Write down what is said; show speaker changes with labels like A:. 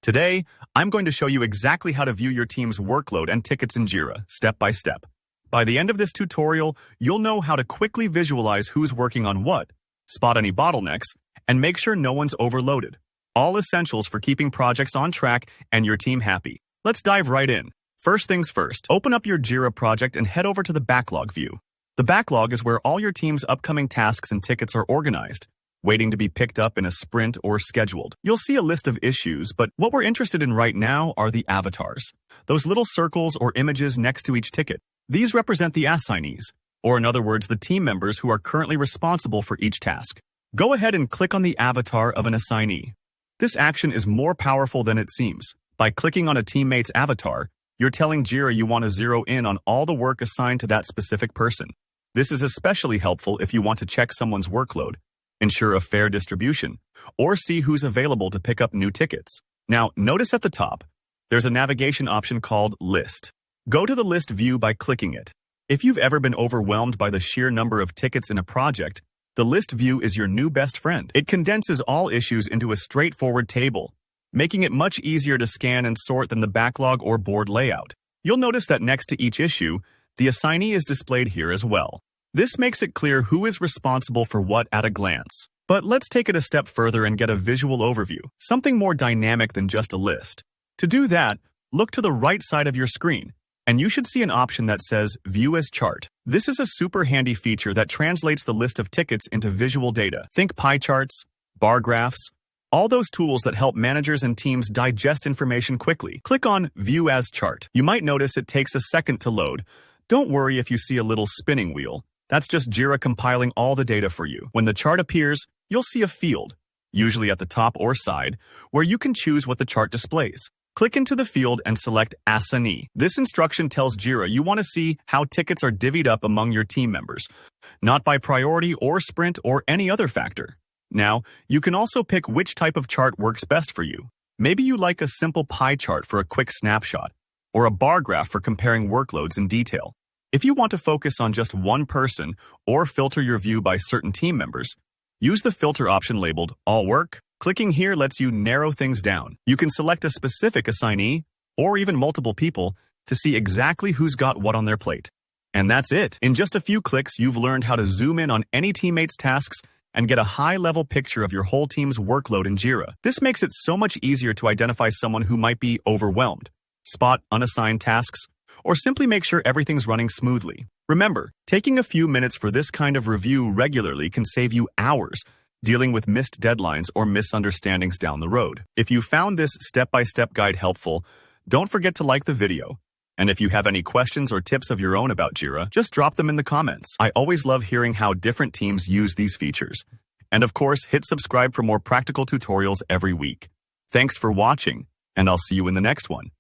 A: Today, I'm going to show you exactly how to view your team's workload and tickets in Jira, step by step. By the end of this tutorial, you'll know how to quickly visualize who's working on what, spot any bottlenecks, and make sure no one's overloaded. All essentials for keeping projects on track and your team happy. Let's dive right in. First things first, open up your Jira project and head over to the backlog view. The backlog is where all your team's upcoming tasks and tickets are organized, waiting to be picked up in a sprint or scheduled. You'll see a list of issues, but what we're interested in right now are the avatars, those little circles or images next to each ticket. These represent the assignees, or in other words, the team members who are currently responsible for each task. Go ahead and click on the avatar of an assignee. This action is more powerful than it seems. By clicking on a teammate's avatar, you're telling Jira you want to zero in on all the work assigned to that specific person. This is especially helpful if you want to check someone's workload, ensure a fair distribution, or see who's available to pick up new tickets. Now, notice at the top, there's a navigation option called List. Go to the list view by clicking it. If you've ever been overwhelmed by the sheer number of tickets in a project, the list view is your new best friend. It condenses all issues into a straightforward table, making it much easier to scan and sort than the backlog or board layout. You'll notice that next to each issue, the assignee is displayed here as well. This makes it clear who is responsible for what at a glance. But let's take it a step further and get a visual overview, something more dynamic than just a list. To do that, look to the right side of your screen, and you should see an option that says View as Chart. This is a super handy feature that translates the list of tickets into visual data. Think pie charts, bar graphs, all those tools that help managers and teams digest information quickly. Click on View as Chart. You might notice it takes a second to load. Don't worry if you see a little spinning wheel. That's just Jira compiling all the data for you. When the chart appears, you'll see a field, usually at the top or side, where you can choose what the chart displays. Click into the field and select Assignee. This instruction tells Jira you want to see how tickets are divvied up among your team members, not by priority or sprint or any other factor. Now, you can also pick which type of chart works best for you. Maybe you like a simple pie chart for a quick snapshot, or a bar graph for comparing workloads in detail. If you want to focus on just one person or filter your view by certain team members, use the filter option labeled All Work. Clicking here lets you narrow things down. You can select a specific assignee or even multiple people to see exactly who's got what on their plate. And that's it. In just a few clicks, you've learned how to zoom in on any teammate's tasks and get a high-level picture of your whole team's workload in Jira. This makes it so much easier to identify someone who might be overwhelmed, spot unassigned tasks, or simply make sure everything's running smoothly. Remember, taking a few minutes for this kind of review regularly can save you hours dealing with missed deadlines or misunderstandings down the road. If you found this step-by-step guide helpful, don't forget to like the video. And if you have any questions or tips of your own about Jira, just drop them in the comments. I always love hearing how different teams use these features. And of course, hit subscribe for more practical tutorials every week. Thanks for watching, and I'll see you in the next one.